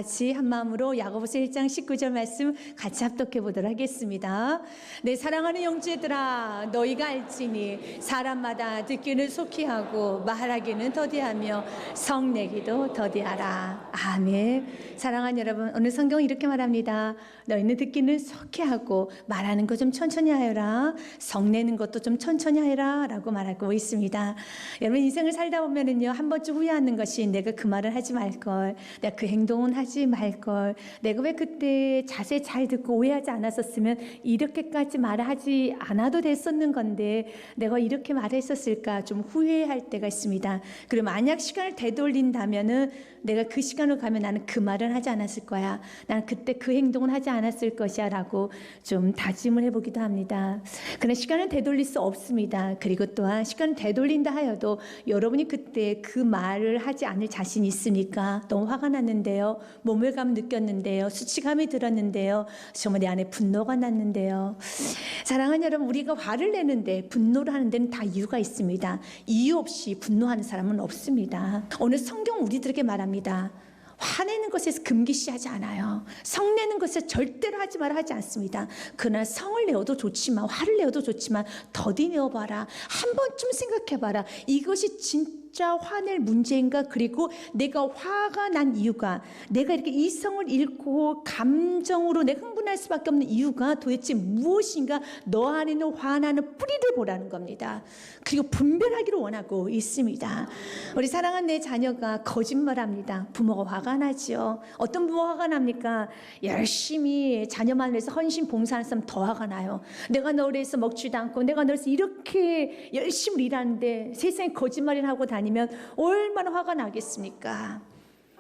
같이 한 마음으로 야고보서 1장 19절 말씀 같이 합독해 보도록 하겠습니다. 내 사랑하는 형제들아, 너희가 알지니 사람마다 듣기는 속히 하고 말하기는 더디하며 성내기도 더디하라. 아멘. 사랑하는 여러분, 오늘 성경은 이렇게 말합니다. 너희는 듣기는 속히 하고 말하는 거 좀 천천히 하여라. 성내는 것도 좀 천천히 하여라 라고 말하고 있습니다. 여러분, 인생을 살다 보면은요, 한 번쯤 후회하는 것이 내가 그 말을 하지 말걸, 내가 그 행동은 하지 말걸, 내가 왜 그때 자세 잘 듣고 오해하지 않았었으면 이렇게까지 말을 하지 않아도 됐었는 건데 내가 이렇게 말했었을까, 좀 후회할 때가 있습니다. 그리고 만약 시간을 되돌린다면은 내가 그 시간으로 가면 나는 그 말을 하지 않았을 거야, 나는 그때 그 행동은 하지 않았을 것이야 라고 좀 다짐을 해보기도 합니다. 그러나 시간을 되돌릴 수 없습니다. 그리고 또한 시간을 되돌린다 하여도 여러분이 그때 그 말을 하지 않을 자신이 있으니까 너무 화가 났는데요, 모멸감 느꼈는데요, 수치감이 들었는데요, 정말 내 안에 분노가 났는데요. 사랑하는 여러분, 우리가 화를 내는데, 분노를 하는 데는 다 이유가 있습니다. 이유 없이 분노하는 사람은 없습니다. 오늘 성경 우리들에게 말합니다. 화내는 것에서 금기시하지 않아요. 성내는 것에 절대로 하지 말아 하지 않습니다. 그러나 성을 내어도 좋지만, 화를 내어도 좋지만 더디 내어봐라. 한 번쯤 생각해봐라. 이것이 진짜 화낼 문제인가? 그리고 내가 화가 난 이유가, 내가 이렇게 이성을 잃고 감정으로 내가 흥분할 수밖에 없는 이유가 도대체 무엇인가? 너 안에 있는 화나는 뿌리를 보라는 겁니다. 그리고 분별하기를 원하고 있습니다. 우리 사랑하는 내 자녀가 거짓말합니다. 부모가 화가 나죠. 어떤 부모가 화가 납니까? 열심히 자녀만 위해서 헌신 봉사하는 사람 더 화가 나요. 내가 너를 위해서 먹지도 않고, 내가 너를 위해서 이렇게 열심히 일하는데 세상에 거짓말을 하고 다니면 얼마나 화가 나겠습니까?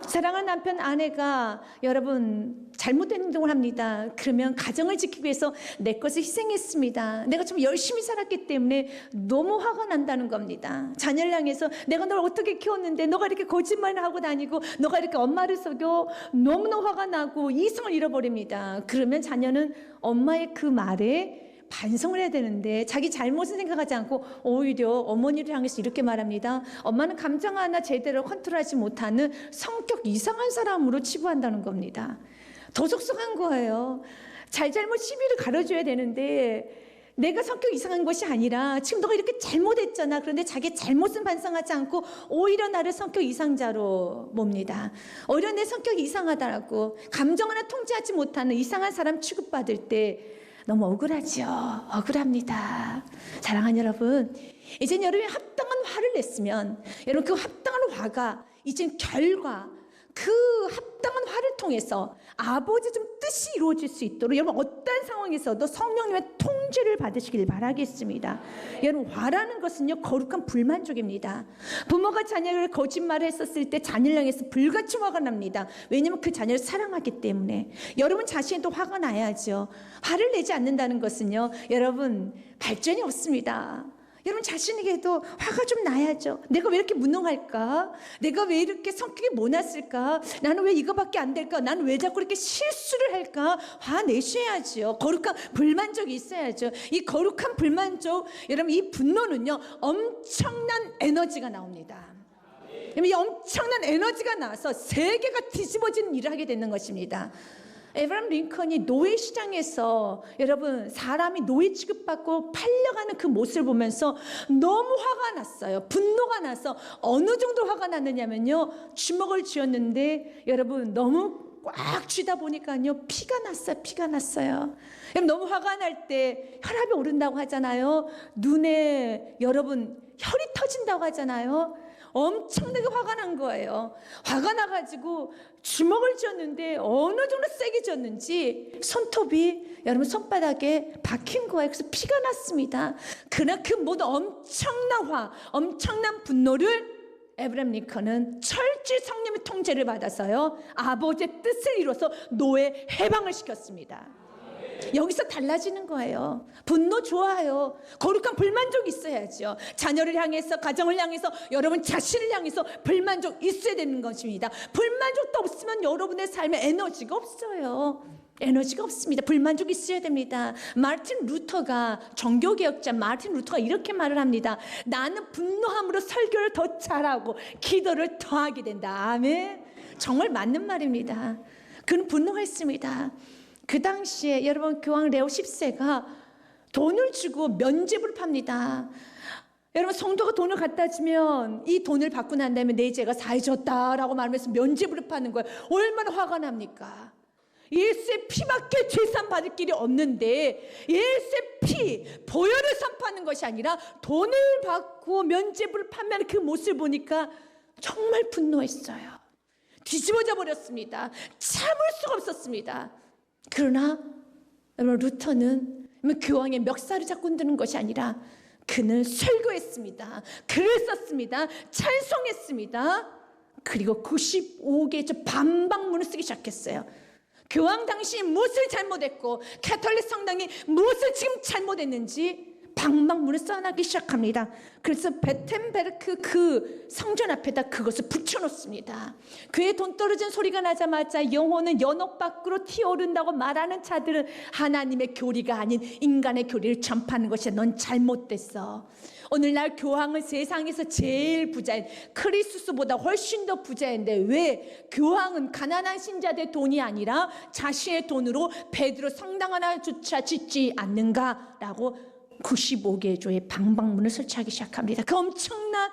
사랑하는 남편, 아내가 여러분 잘못된 행동을 합니다. 그러면 가정을 지키기 위해서 내 것을 희생했습니다. 내가 좀 열심히 살았기 때문에 너무 화가 난다는 겁니다. 자녀를 향해서 내가 널 어떻게 키웠는데 너가 이렇게 거짓말을 하고 다니고, 너가 이렇게 엄마를 속여, 너무너무 화가 나고 이성을 잃어버립니다. 그러면 자녀는 엄마의 그 말에 반성을 해야 되는데 자기 잘못은 생각하지 않고 오히려 어머니를 향해서 이렇게 말합니다. 엄마는 감정 하나 제대로 컨트롤하지 못하는 성격 이상한 사람으로 치부한다는 겁니다. 더 속상한 거예요. 잘잘못 시비를 가려줘야 되는데 내가 성격 이상한 것이 아니라 지금 너가 이렇게 잘못했잖아. 그런데 자기 잘못은 반성하지 않고 오히려 나를 성격 이상자로 봅니다. 오히려 내 성격이 이상하다라고, 감정 하나 통제하지 못하는 이상한 사람 취급받을 때 너무 억울하죠. 억울합니다. 사랑하는 여러분, 이젠 여러분이 합당한 화를 냈으면 여러분 그 합당한 화가 이젠 결과, 그 합당한 화를 통해서 아버지 좀 뜻이 이루어질 수 있도록 여러분 어떤 상황에서도 성령님의 통제를 받으시길 바라겠습니다. 여러분, 화라는 것은요, 거룩한 불만족입니다. 부모가 자녀를 거짓말을 했었을 때 자녀를 향해서 불같이 화가 납니다. 왜냐하면 그 자녀를 사랑하기 때문에. 여러분 자신도 화가 나야죠. 화를 내지 않는다는 것은요, 여러분 발전이 없습니다. 여러분 자신에게도 화가 좀 나야죠. 내가 왜 이렇게 무능할까? 내가 왜 이렇게 성격이 모났을까? 나는 왜 이거밖에 안 될까? 나는 왜 자꾸 이렇게 실수를 할까? 화내셔야죠. 거룩한 불만족이 있어야죠. 이 거룩한 불만족, 여러분 이 분노는요, 엄청난 에너지가 나옵니다. 이 엄청난 에너지가 나와서 세계가 뒤집어지는 일을 하게 되는 것입니다. 에브라임 링컨이 노예 시장에서 여러분 사람이 노예 취급받고 팔려가는 그 모습을 보면서 너무 화가 났어요. 분노가 나서 어느 정도 화가 났느냐면요, 주먹을 쥐었는데 여러분 너무 꽉 쥐다 보니까요 피가 났어요. 피가 났어요. 여러분 너무 화가 날 때 혈압이 오른다고 하잖아요. 눈에 여러분 혈이 터진다고 하잖아요. 엄청나게 화가 난 거예요. 화가 나가지고 주먹을 쥐었는데 어느 정도 세게 쥐었는지 손톱이 여러분 손바닥에 박힌 거예요. 그래서 피가 났습니다. 그러나 그 모든 엄청난 화, 엄청난 분노를 에브라임 링컨은 철저히 성령의 통제를 받아서요, 아버지의 뜻을 이뤄서 노예 해방을 시켰습니다. 여기서 달라지는 거예요. 분노 좋아요. 거룩한 불만족이 있어야죠. 자녀를 향해서, 가정을 향해서, 여러분 자신을 향해서 불만족 있어야 되는 것입니다. 불만족도 없으면 여러분의 삶에 에너지가 없어요. 에너지가 없습니다. 불만족이 있어야 됩니다. 마르틴 루터가, 종교개혁자 마르틴 루터가 이렇게 말을 합니다. 나는 분노함으로 설교를 더 잘하고 기도를 더 하게 된다. 아멘. 정말 맞는 말입니다. 그는 분노했습니다. 그 당시에 여러분 교황 레오 10세가 돈을 주고 면죄부를 팝니다. 여러분 성도가 돈을 갖다 주면 이 돈을 받고 난 다음에 내 죄가 사해졌다라고 말하면서 면죄부를 파는 거예요. 얼마나 화가 납니까? 예수의 피밖에 죄산 받을 길이 없는데 예수의 피, 보혈을 선포하는 것이 아니라 돈을 받고 면죄부를 판매하는 그 모습을 보니까 정말 분노했어요. 뒤집어져 버렸습니다. 참을 수가 없었습니다. 그러나 여러분 루터는 교황의 멱살을 잡고 흔드는 것이 아니라 그는 설교했습니다. 글을 썼습니다. 찬송했습니다. 그리고 95개의 반박문을 쓰기 시작했어요. 교황 당시 무엇을 잘못했고 가톨릭 성당이 무엇을 지금 잘못했는지 방방문을 써나기 시작합니다. 그래서 베텐베르크 그 성전 앞에다 그것을 붙여놓습니다. 그의 돈 떨어진 소리가 나자마자 영혼은 연옥 밖으로 튀어오른다고 말하는 자들은 하나님의 교리가 아닌 인간의 교리를 전파하는 것이야. 넌 잘못됐어. 오늘날 교황은 세상에서 제일 부자인 크리스스보다 훨씬 더 부자인데 왜 교황은 가난한 신자들의 돈이 아니라 자신의 돈으로 베드로 성당 하나조차 짓지 않는가라고 95개의 조의 방방문을 설치하기 시작합니다. 그 엄청난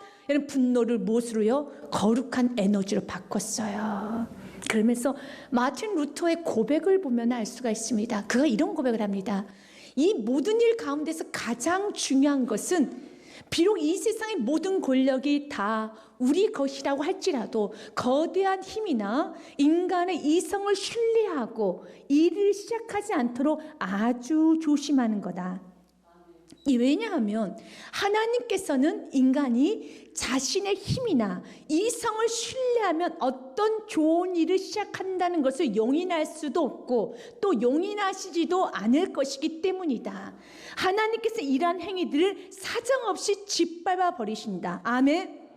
분노를 무엇으로요? 거룩한 에너지로 바꿨어요. 그러면서 마틴 루터의 고백을 보면 알 수가 있습니다. 그가 이런 고백을 합니다. 이 모든 일 가운데서 가장 중요한 것은 비록 이 세상의 모든 권력이 다 우리 것이라고 할지라도 거대한 힘이나 인간의 이성을 신뢰하고 일을 시작하지 않도록 아주 조심하는 거다. 왜냐하면 하나님께서는 인간이 자신의 힘이나 이성을 신뢰하면 어떤 좋은 일을 시작한다는 것을 용인할 수도 없고 또 용인하시지도 않을 것이기 때문이다. 하나님께서 이러한 행위들을 사정없이 짓밟아 버리신다. 아멘.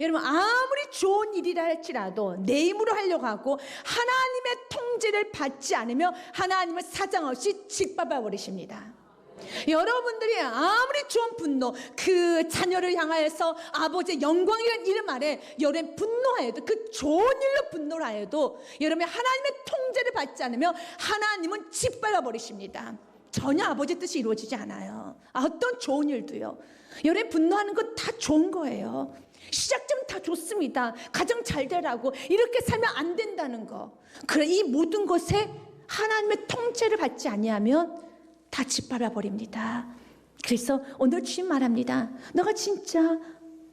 여러분 아무리 좋은 일이라 할지라도 내 힘으로 하려고 하고 하나님의 통제를 받지 않으면 하나님을 사정없이 짓밟아 버리십니다. 여러분들이 아무리 좋은 분노, 그 자녀를 향하여서 아버지의 영광이라는 이름 아래 여러분 분노하여도 그 좋은 일로 분노를 하여도 여러분이 하나님의 통제를 받지 않으면 하나님은 짓밟아 버리십니다. 전혀 아버지의 뜻이 이루어지지 않아요. 어떤 좋은 일도요. 여러분 분노하는 건 다 좋은 거예요. 시작점 다 좋습니다. 가정 잘 되라고 이렇게 살면 안 된다는 거. 그래 이 모든 것에 하나님의 통제를 받지 아니하면 다 짓밟아 버립니다. 그래서 오늘 주님 말합니다. 너가 진짜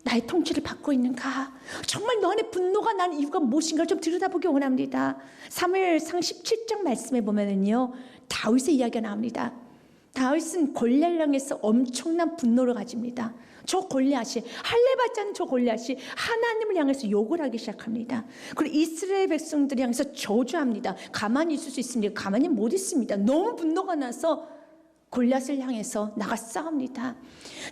나의 통치를 받고 있는가? 정말 너 안에 분노가 나는 이유가 무엇인가를 좀 들여다보기 원합니다. 사무엘상 17장 말씀에 보면은요 다윗의 이야기가 나옵니다. 다윗은 골리앗을 향해서 엄청난 분노를 가집니다. 저 골리앗이 할례받지 않은 저 골리앗이 하나님을 향해서 욕을 하기 시작합니다. 그리고 이스라엘 백성들을 향해서 저주합니다. 가만히 있을 수 있습니까? 가만히 못 있습니다. 너무 분노가 나서 골리앗을 향해서 나가 싸웁니다.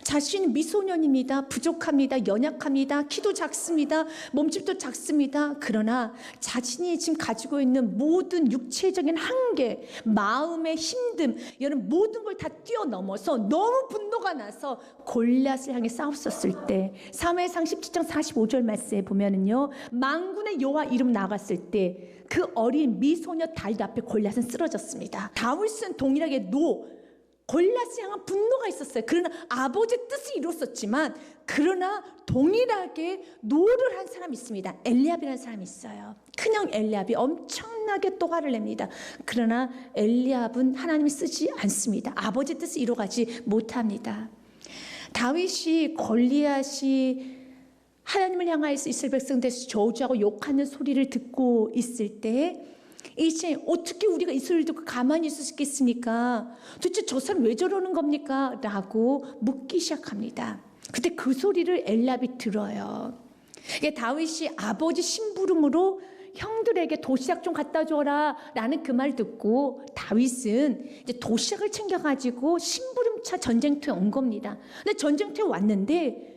자신은 미소년입니다. 부족합니다. 연약합니다. 키도 작습니다. 몸집도 작습니다. 그러나 자신이 지금 가지고 있는 모든 육체적인 한계, 마음의 힘듦, 이런 모든 걸 다 뛰어넘어서 너무 분노가 나서 골리앗을 향해 싸웠었을 때 사무엘상 17장 45절 말씀에 보면은요 만군의 여호와 이름 나갔을 때 그 어린 미소녀 다윗 앞에 골리앗은 쓰러졌습니다. 다윗은 동일하게 골리앗을 향한 분노가 있었어요. 그러나 아버지의 뜻을 이뤘었지만 그러나 동일하게 노를 한 사람이 있습니다. 엘리압이라는 사람이 있어요. 큰형 엘리압이 엄청나게 또 화를 냅니다. 그러나 엘리압은 하나님이 쓰지 않습니다. 아버지의 뜻을 이뤄가지 못합니다. 다윗이 골리앗이 하나님을 향하여서 이스라엘 백성들에서 저주하고 욕하는 소리를 듣고 있을 때 이제 어떻게 우리가 이 소리를 듣고 가만히 있을 수 있겠습니까? 도대체 저 사람 왜 저러는 겁니까? 라고 묻기 시작합니다. 그때 그 소리를 엘리압이 들어요. 다윗이 아버지 심부름으로 형들에게 도시락 좀 갖다 줘라 라는 그 말 듣고 다윗은 이제 도시락을 챙겨가지고 심부름차 전쟁터에 온 겁니다. 근데 전쟁터에 왔는데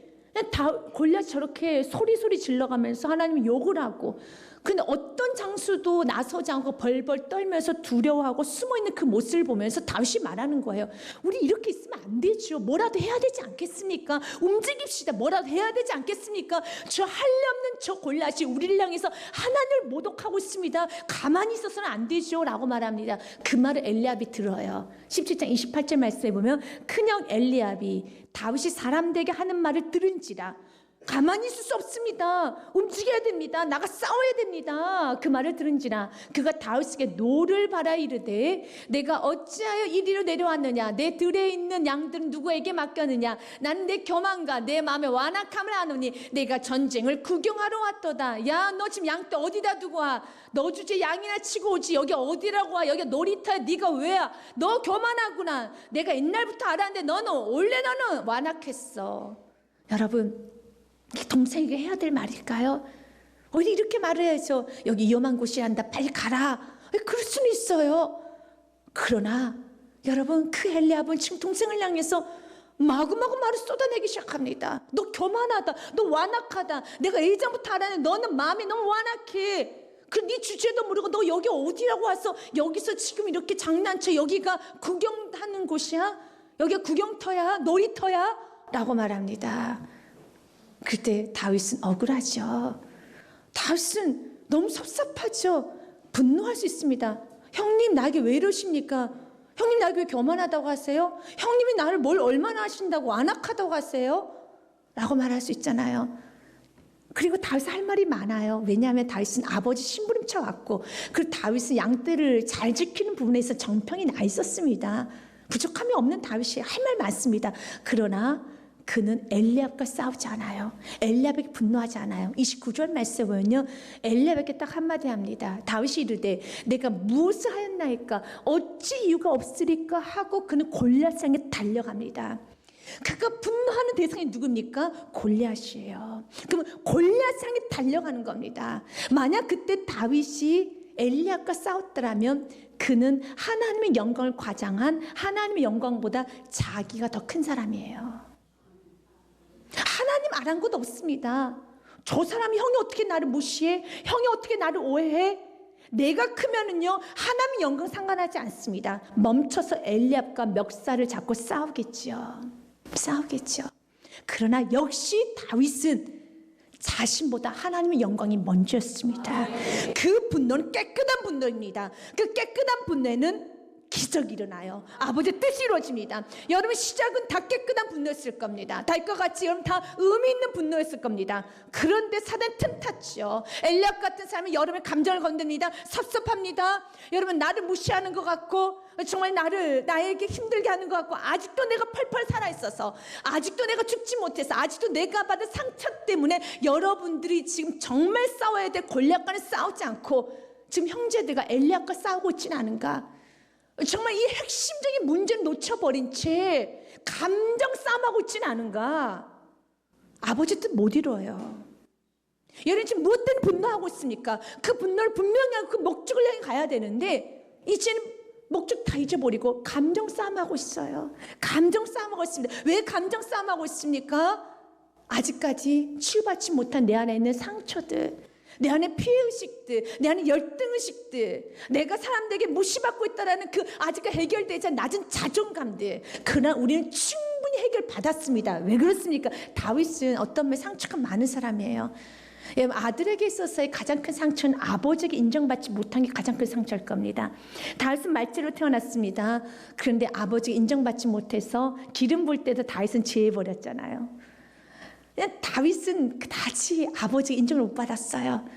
골리앗이 저렇게 소리 질러가면서 하나님 욕을 하고 근데 어떤 장수도 나서지 않고 벌벌 떨면서 두려워하고 숨어있는 그 모습을 보면서 다윗이 말하는 거예요. 우리 이렇게 있으면 안 되죠. 뭐라도 해야 되지 않겠습니까? 움직입시다. 뭐라도 해야 되지 않겠습니까? 저 한없는 저 골리앗이 우리를 향해서 하나님을 모독하고 있습니다. 가만히 있어서는 안 되죠 라고 말합니다. 그 말을 엘리압이 들어요. 17장 28절 말씀에 보면 큰형 엘리압이 다윗이 사람들에게 하는 말을 들은지라 가만히 있을 수 없습니다. 움직여야 됩니다. 나가 싸워야 됩니다. 그 말을 들은지라 그가 다윗에게 노를 바라 이르되 내가 어찌하여 이리로 내려왔느냐? 내 들에 있는 양들은 누구에게 맡겼느냐? 나는 내 교만과 내 마음의 완악함을 아노니 내가 전쟁을 구경하러 왔도다. 야, 너 지금 양떼 어디다 두고 와? 너 주제 양이나 치고 오지. 여기 어디라고 와? 여기 놀이터야. 네가 왜야? 너 교만하구나. 내가 옛날부터 알았는데 너는 원래 너는 완악했어. 여러분, 동생에게 해야 될 말일까요? 어디 이렇게 말을 해서 여기 위험한 곳이란다. 빨리 가라. 그럴 수는 있어요. 그러나 여러분 그 엘리압은 지금 동생을 향해서 마구마구 말을 쏟아내기 시작합니다. 너 교만하다. 너 완악하다. 내가 예전부터 알았는데 너는 마음이 너무 완악해. 네 주제도 모르고 너 여기 어디라고 와서 여기서 지금 이렇게 장난쳐. 여기가 구경하는 곳이야? 여기가 구경터야? 놀이터야? 라고 말합니다. 그때 다윗은 억울하죠. 다윗은 너무 섭섭하죠. 분노할 수 있습니다. 형님 나에게 왜 이러십니까? 형님 나에게 왜 교만하다고 하세요? 형님이 나를 뭘 얼마나 하신다고 완악하다고 하세요? 라고 말할 수 있잖아요. 그리고 다윗은 할 말이 많아요. 왜냐하면 다윗은 아버지 심부름쳐 왔고 그리고 다윗은 양떼를 잘 지키는 부분에서 정평이 나 있었습니다. 부족함이 없는 다윗이 할 말 많습니다. 그러나 그는 엘리압과 싸우지 않아요. 엘리압에게 분노하지 않아요. 29절 말씀에 보면요, 엘리압에게 딱 한마디 합니다. 다윗이 이르되 내가 무엇을 하였나이까? 어찌 이유가 없으리까? 하고 그는 골리앗 향해 달려갑니다. 그가 분노하는 대상이 누굽니까? 골리앗이에요. 그러면 골리앗 향해 달려가는 겁니다. 만약 그때 다윗이 엘리압과 싸웠더라면 그는 하나님의 영광을 과장한 하나님의 영광보다 자기가 더 큰 사람이에요. 하나님 아랑곳 없습니다. 저 사람이 형이 어떻게 나를 무시해? 형이 어떻게 나를 오해해? 내가 크면은요 하나님의 영광 상관하지 않습니다. 멈춰서 엘리압과 멱살을 잡고 싸우겠죠. 그러나 역시 다윗은 자신보다 하나님의 영광이 먼저였습니다. 그 분노는 깨끗한 분노입니다. 그 깨끗한 분노에는 기적이 일어나요. 아버지의 뜻이 이루어집니다. 여러분 시작은 다 깨끗한 분노였을 겁니다. 다윗과 같이 여러분 다 의미 있는 분노였을 겁니다. 그런데 사단 틈탔죠. 엘리압 같은 사람이 여러분의 감정을 건듭니다. 섭섭합니다. 여러분 나를 무시하는 것 같고 정말 나에게 힘들게 하는 것 같고 아직도 내가 펄펄 살아있어서 아직도 내가 죽지 못해서 아직도 내가 받은 상처 때문에 여러분들이 지금 정말 싸워야 될 골리앗과는 싸우지 않고 지금 형제들과 엘리압과 싸우고 있지는 않은가? 정말 이 핵심적인 문제를 놓쳐버린 채 감정 싸움하고 있지는 않은가? 아버지 뜻 못 이뤄요. 여러분 지금 무엇 때문에 분노하고 있습니까? 그 분노를 분명히 하고 그 목적을 향해 가야 되는데 이제는 목적 다 잊어버리고 감정 싸움하고 있어요. 감정 싸움하고 있습니다. 왜 감정 싸움하고 있습니까? 아직까지 치유받지 못한 내 안에 있는 상처들, 내 안에 피해의식들, 내 안에 열등의식들, 내가 사람들에게 무시받고 있다는 그 아직까지 해결되지 않은 낮은 자존감들, 그러나 우리는 충분히 해결받았습니다. 왜 그렇습니까? 다윗은 어떤 면에 상처가 많은 사람이에요. 여러분 아들에게 있어서의 가장 큰 상처는 아버지에게 인정받지 못한 게 가장 큰 상처일 겁니다. 다윗은 말제로 태어났습니다. 그런데 아버지가 인정받지 못해서 기름 부을 때도 다윗은 제해버렸잖아요. 다윗은 그다지 아버지의 인정을 못 받았어요.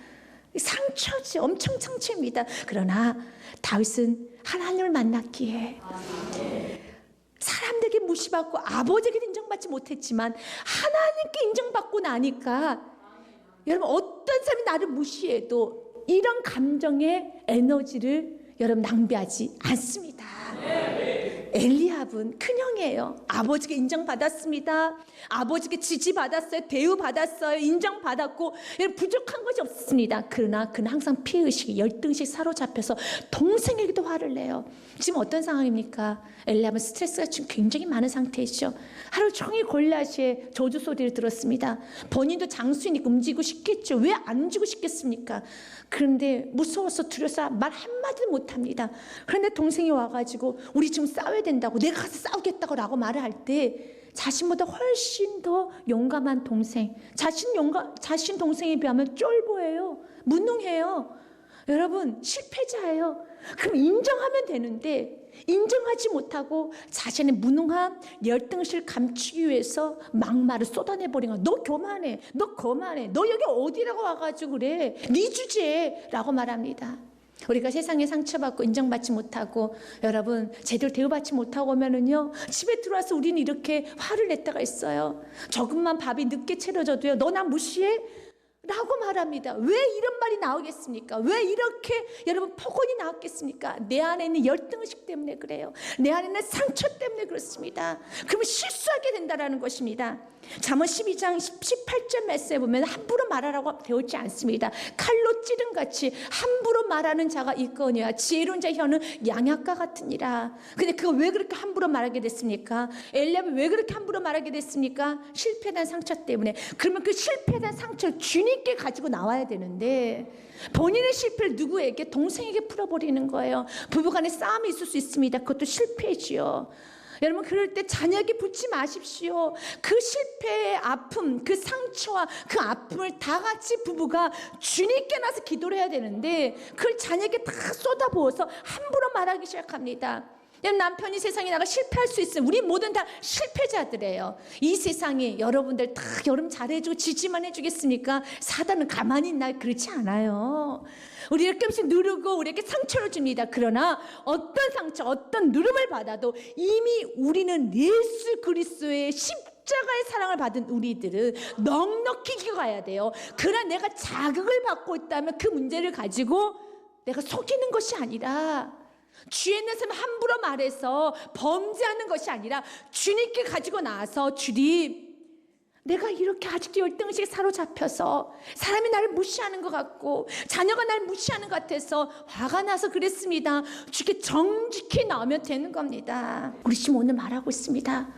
상처지, 엄청 상처입니다. 그러나 다윗은 하나님을 만났기에 사람들에게 무시받고 아버지에게 인정받지 못했지만 하나님께 인정받고 나니까 여러분 어떤 사람이 나를 무시해도 이런 감정의 에너지를 여러분 낭비하지 않습니다. 엘리압은 큰형이에요. 아버지께 인정받았습니다. 아버지께 지지받았어요. 대우받았어요. 인정받았고 부족한 것이 없습니다. 그러나 그는 항상 피해의식이 열등식 사로잡혀서 동생에게도 화를 내요. 지금 어떤 상황입니까? 엘리압은 스트레스가 지금 굉장히 많은 상태이죠. 하루 종일 골리앗의 저주 소리를 들었습니다. 본인도 장수이니까 움직이고 싶겠죠. 왜 안 움직이고 싶겠습니까? 그런데 무서워서 두려워서 말 한마디도 못합니다. 그런데 동생이 와가지고 우리 지금 싸워야 된다고, 내가 가서 싸우겠다고 라고 말을 할 때 자신보다 훨씬 더 용감한 동생, 자신 동생에 비하면 쫄보예요. 무능해요. 여러분, 실패자예요. 그럼 인정하면 되는데 인정하지 못하고 자신의 무능함, 열등심을 감추기 위해서 막말을 쏟아내버린 거야. 너 교만해, 너 거만해, 너 여기 어디라고 와가지고 그래, 네 주제라고 말합니다. 우리가 세상에 상처받고 인정받지 못하고 여러분 제대로 대우받지 못하고 오면은요, 집에 들어와서 우리는 이렇게 화를 낼 때가 있어요. 조금만 밥이 늦게 차려져도요, 너 나 무시해? 라고 말합니다. 왜 이런 말이 나오겠습니까? 왜 이렇게 여러분 폭언이 나왔겠습니까? 내 안에 있는 열등의식 때문에 그래요. 내 안에 있는 상처 때문에 그렇습니다. 그러면 실수하게 된다는 것입니다. 잠언 12장 18절 말씀에 보면 함부로 말하라고 되어 있지 않습니다. 칼로 찌른같이 함부로 말하는 자가 있거니와 지혜로운 자 혀는 양약과 같으니라. 근데 그거 왜 그렇게 함부로 말하게 됐습니까? 엘리압이 왜 그렇게 함부로 말하게 됐습니까? 실패한 상처 때문에. 그러면 그 실패한 상처를 주님께 가지고 나와야 되는데 본인의 실패를 누구에게? 동생에게 풀어버리는 거예요. 부부간에 싸움이 있을 수 있습니다. 그것도 실패지요. 여러분, 그럴 때 자녀에게 붙지 마십시오. 그 실패의 아픔, 그 상처와 그 아픔을 다 같이 부부가 주님께 나서 기도를 해야 되는데 그걸 자녀에게 다 쏟아부어서 함부로 말하기 시작합니다. 남편이 세상에 나가 실패할 수 있어요. 우리 모든 다 실패자들이에요. 이 세상에 여러분들 다 여러분 잘해주고 지지만 해주겠습니까? 사단은 가만히 있나? 그렇지 않아요. 우리 이렇게 하면서 누르고 우리에게 상처를 줍니다. 그러나 어떤 상처, 어떤 누름을 받아도 이미 우리는 예수 그리스도의 십자가의 사랑을 받은 우리들은 넉넉히 기가야 돼요. 그러나 내가 자극을 받고 있다면 그 문제를 가지고 내가 속이는 것이 아니라, 죄 있는 사람 함부로 말해서 범죄하는 것이 아니라 주님께 가지고 나와서, 주님, 내가 이렇게 아직도 열등의식에 사로잡혀서 사람이 나를 무시하는 것 같고 자녀가 나를 무시하는 것 같아서 화가 나서 그랬습니다. 주께 정직히 나오면 되는 겁니다. 우리 지금 오늘 말하고 있습니다.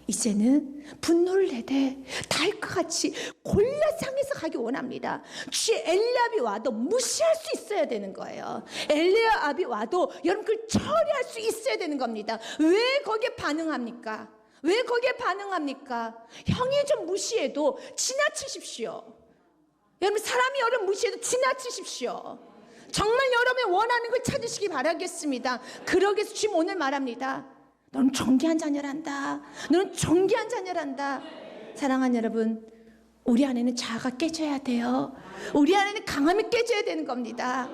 이제는 분노를 내되 다윗과 같이 골리앗 향해서 가기 원합니다. 주의 엘리압이 와도 무시할 수 있어야 되는 거예요. 엘리압이 와도 여러분 그걸 처리할 수 있어야 되는 겁니다. 왜 거기에 반응합니까? 왜 거기에 반응합니까? 형이 좀 무시해도 지나치십시오. 여러분, 사람이 여러분 무시해도 지나치십시오. 정말 여러분이 원하는 걸 찾으시기 바라겠습니다. 그러기 위해서 지금 오늘 말합니다. 너는 존귀한 자녀란다. 너는 존귀한 자녀란다. 사랑하는 여러분, 우리 안에는 자아가 깨져야 돼요. 우리 안에는 강함이 깨져야 되는 겁니다.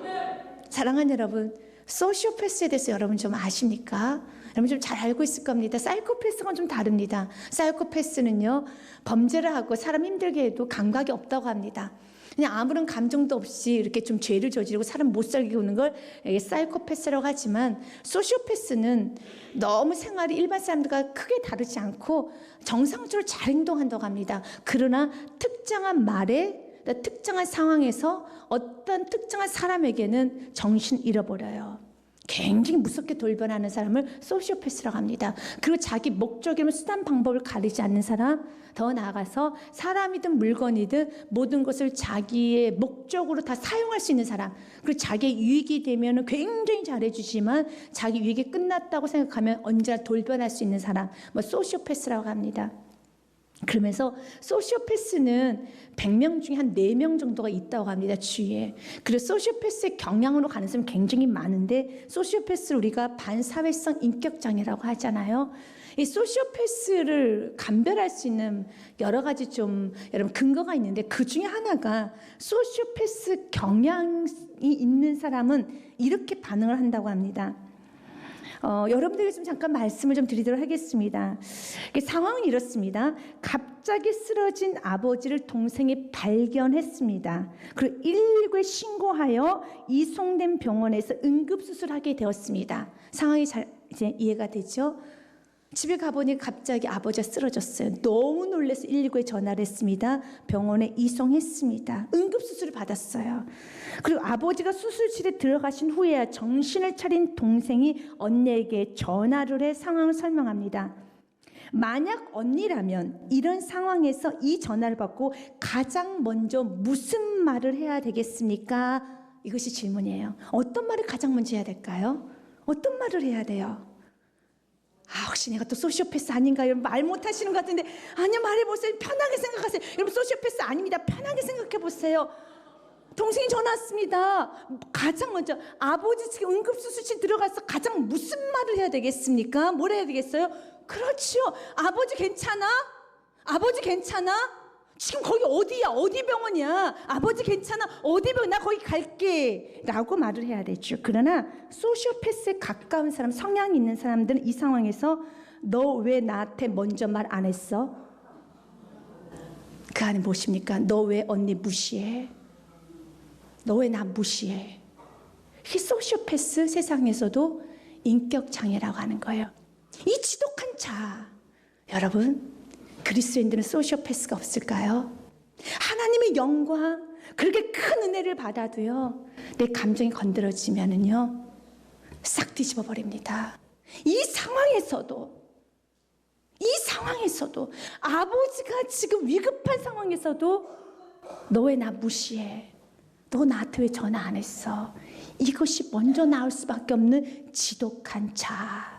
사랑하는 여러분, 소시오패스에 대해서 여러분 좀 아십니까? 여러분 좀 잘 알고 있을 겁니다. 사이코패스는 좀 다릅니다. 사이코패스는요, 범죄를 하고 사람 힘들게 해도 감각이 없다고 합니다. 그냥 아무런 감정도 없이 이렇게 좀 죄를 저지르고 사람 못 살게 오는 걸 사이코패스라고 하지만, 소시오패스는 너무 생활이 일반 사람들과 크게 다르지 않고 정상적으로 잘 행동한다고 합니다. 그러나 특정한 말에, 특정한 상황에서 어떤 특정한 사람에게는 정신 잃어버려요. 굉장히 무섭게 돌변하는 사람을 소시오패스라고 합니다. 그리고 자기 목적이면 수단 방법을 가리지 않는 사람, 더 나아가서 사람이든 물건이든 모든 것을 자기의 목적으로 다 사용할 수 있는 사람, 그리고 자기의 유익이 되면 굉장히 잘해주지만 자기 유익이 끝났다고 생각하면 언제나 돌변할 수 있는 사람, 소시오패스라고 합니다. 그러면서 소시오패스는 100명 중에 한 4명 정도가 있다고 합니다, 주위에. 그래서 소시오패스의 경향으로 가는 사람이 굉장히 많은데, 소시오패스를 우리가 반사회성 인격장애라고 하잖아요. 이 소시오패스를 감별할 수 있는 여러 가지 좀 여러분 근거가 있는데, 그 중에 하나가 소시오패스 경향이 있는 사람은 이렇게 반응을 한다고 합니다. 여러분들에게 좀 잠깐 말씀을 좀 드리도록 하겠습니다. 상황은 이렇습니다. 갑자기 쓰러진 아버지를 동생이 발견했습니다. 그리고 119에 신고하여 이송된 병원에서 응급수술하게 되었습니다. 상황이 잘 이제 이해가 되죠? 집에 가보니 갑자기 아버지가 쓰러졌어요. 너무 놀라서 119에 전화를 했습니다. 병원에 이송했습니다. 응급수술을 받았어요. 그리고 아버지가 수술실에 들어가신 후에야 정신을 차린 동생이 언니에게 전화를 해 상황을 설명합니다. 만약 언니라면 이런 상황에서 이 전화를 받고 가장 먼저 무슨 말을 해야 되겠습니까? 이것이 질문이에요. 어떤 말을 가장 먼저 해야 될까요? 어떤 말을 해야 돼요? 혹시 내가 또 소시오패스 아닌가? 여러분 말 못하시는 것 같은데 아니요, 말해보세요. 편하게 생각하세요. 여러분 소시오패스 아닙니다. 편하게 생각해보세요. 동생이 전화 왔습니다. 가장 먼저 아버지 지금 응급수술실 들어가서 가장 무슨 말을 해야 되겠습니까? 뭘 해야 되겠어요? 그렇죠. 아버지 괜찮아? 아버지 괜찮아? 지금 거기 어디야? 어디 병원이야? 아버지 괜찮아? 어디 병원? 나 거기 갈게 라고 말을 해야 되죠. 그러나 소시오패스에 가까운 사람, 성향이 있는 사람들은 이 상황에서 너 왜 나한테 먼저 말 안 했어? 그 안에 무엇입니까? 너 왜 언니 무시해? 너 왜 나 무시해? 이 소시오패스 세상에서도 인격장애라고 하는 거예요. 이 지독한 자, 여러분 그리스도인들은 소시오패스가 없을까요? 하나님의 영광, 그렇게 큰 은혜를 받아도요, 내 감정이 건드려지면은요 싹 뒤집어 버립니다. 이 상황에서도 아버지가 지금 위급한 상황에서도 너 왜 나 무시해? 너 나한테 왜 전화 안 했어? 이것이 먼저 나올 수밖에 없는 지독한 자.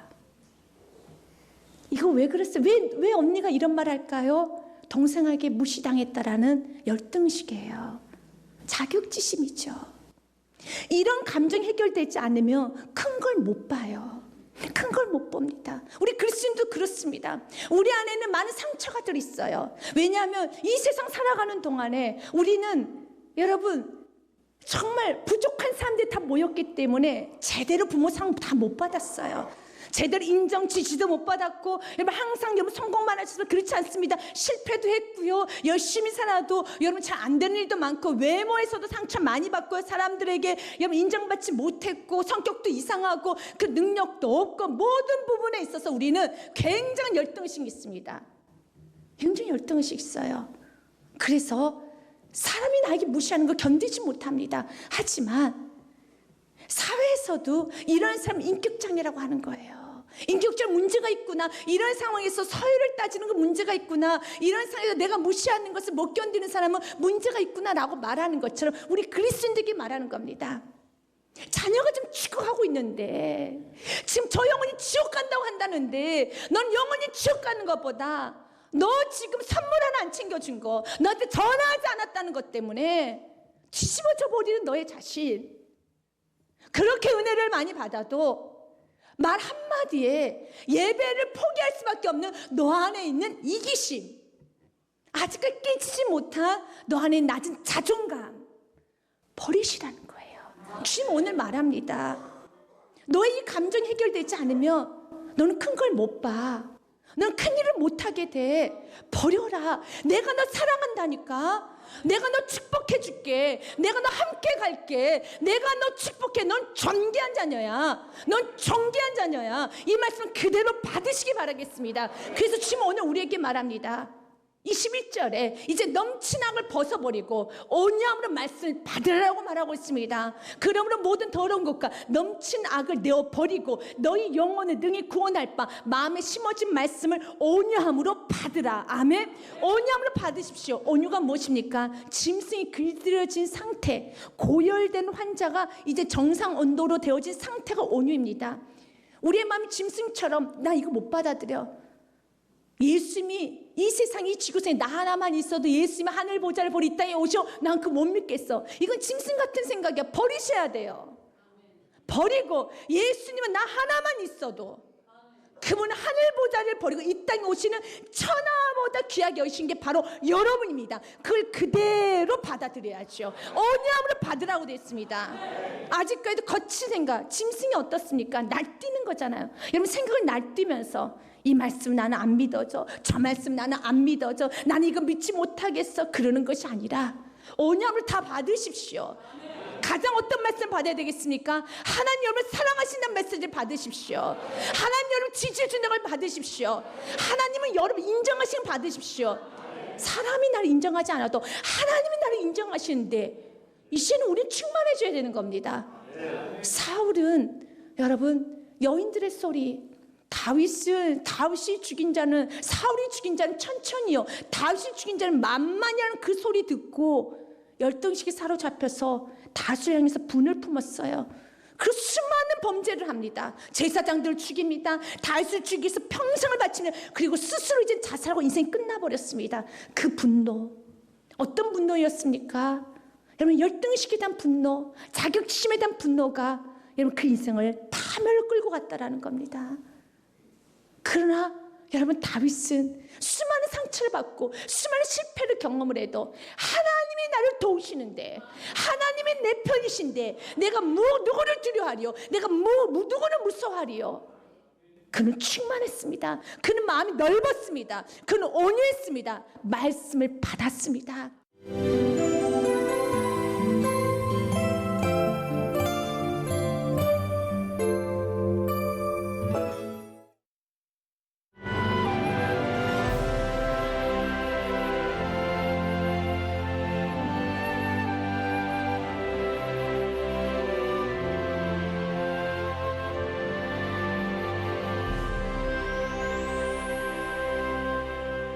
이거 왜 그랬어요? 왜 언니가 이런 말 할까요? 동생에게 무시당했다라는 열등식이에요. 자격지심이죠. 이런 감정이 해결되지 않으면 큰 걸 못 봐요. 큰 걸 못 봅니다. 우리 그리스도인도 그렇습니다. 우리 안에는 많은 상처가 들어있어요. 왜냐하면 이 세상 살아가는 동안에 우리는 여러분 정말 부족한 사람들이 다 모였기 때문에 제대로 부모 상 다 못 받았어요. 제대로 인정, 지지도 못 받았고, 여러분 항상 여러분 성공만 하셔서 그렇지 않습니다. 실패도 했고요. 열심히 살아도 여러분 잘 안 되는 일도 많고, 외모에서도 상처 많이 받고, 사람들에게 여러분 인정받지 못했고, 성격도 이상하고, 그 능력도 없고, 모든 부분에 있어서 우리는 굉장히 열등의식이 있습니다. 굉장히 열등의식이 있어요. 그래서 사람이 나에게 무시하는 거 견디지 못합니다. 하지만 사회에서도 이런 사람 인격장애라고 하는 거예요. 인격적 문제가 있구나. 이런 상황에서 서열을 따지는 거 문제가 있구나. 이런 상황에서 내가 무시하는 것을 못 견디는 사람은 문제가 있구나라고 말하는 것처럼 우리 그리스도인들에게 말하는 겁니다. 자녀가 지금 죽어가고 있는데, 지금 저 영혼이 지옥 간다고 한다는데, 넌 영혼이 지옥 가는 것보다 너 지금 선물 하나 안 챙겨준 거, 너한테 전화하지 않았다는 것 때문에 뒤집어져 버리는 너의 자신, 그렇게 은혜를 많이 받아도 말 한마디에 예배를 포기할 수밖에 없는 너 안에 있는 이기심, 아직까지 깨지지 못한 너 안에 낮은 자존감 버리시라는 거예요. 주님 오늘 말합니다. 너의 이 감정이 해결되지 않으면 너는 큰 걸 못 봐. 넌 큰 일을 못하게 돼. 버려라. 내가 너 사랑한다니까. 내가 너 축복해 줄게. 내가 너 함께 갈게. 내가 너 축복해. 넌 존귀한 자녀야. 넌 존귀한 자녀야. 이 말씀 그대로 받으시기 바라겠습니다. 그래서 주님 오늘 우리에게 말합니다. 21절에 이제 넘친 악을 벗어버리고 온유함으로 말씀을 받으라고 말하고 있습니다. 그러므로 모든 더러운 것과 넘친 악을 내어버리고 너희 영혼을 능히 구원할 바 마음에 심어진 말씀을 온유함으로 받으라. 아멘. 온유함으로 받으십시오. 온유가 무엇입니까? 짐승이 길들여진 상태, 고열된 환자가 이제 정상 온도로 되어진 상태가 온유입니다. 우리의 마음이 짐승처럼 나 이거 못 받아들여. 예수님이 이 세상 이 지구상에 나 하나만 있어도 예수님이 하늘 보좌를 보러 이 땅에 오셔, 난 그거 못 믿겠어. 이건 짐승 같은 생각이야. 버리셔야 돼요. 버리고 예수님은 나 하나만 있어도, 그분은 하늘 보좌를 버리고 이 땅에 오시는 천하보다 귀하게 여기신 게 바로 여러분입니다. 그걸 그대로 받아들여야죠. 온유함으로 받으라고 되어 있습니다. 아직까지도 거친 생각, 짐승이 어떻습니까? 날뛰는 거잖아요. 여러분 생각을 날뛰면서 이 말씀 나는 안 믿어져, 저 말씀 나는 안 믿어져, 나는 이거 믿지 못하겠어, 그러는 것이 아니라 온유함을 다 받으십시오. 가장 어떤 말씀 받아야 되겠습니까? 하나님 여러분 사랑하신다는 메시지를 받으십시오. 하나님 여러분 지지해 준다는 걸 받으십시오. 하나님은 여러분 인정하신 걸 받으십시오. 사람이 나를 인정하지 않아도 하나님이 나를 인정하시는데 이제는 우리는 충만해져야 되는 겁니다. 사울은 여러분 여인들의 소리, 다윗이 죽인 자는, 사울이 죽인 자는 천천히요, 다윗이 죽인 자는 만만히 하는 그 소리 듣고 열등식에 사로잡혀서 다윗을 향해서 분을 품었어요. 그리고 수많은 범죄를 합니다. 제사장들을 죽입니다. 다윗을 죽이기 위해서 평생을 바치는, 그리고 스스로 이제 자살하고 인생이 끝나버렸습니다. 그 분노, 어떤 분노였습니까? 여러분 열등식에 대한 분노, 자격지심에 대한 분노가 여러분 그 인생을 파멸로 끌고 갔다라는 겁니다. 그러나 여러분 다윗은 수많은 상처를 받고 수많은 실패를 경험을 해도 하나님이 나를 도우시는데, 하나님이 내 편이신데 내가 누구를 두려워하리요, 내가 누구를 무서워하리요. 그는 충만했습니다. 그는 마음이 넓었습니다. 그는 온유했습니다. 말씀을 받았습니다.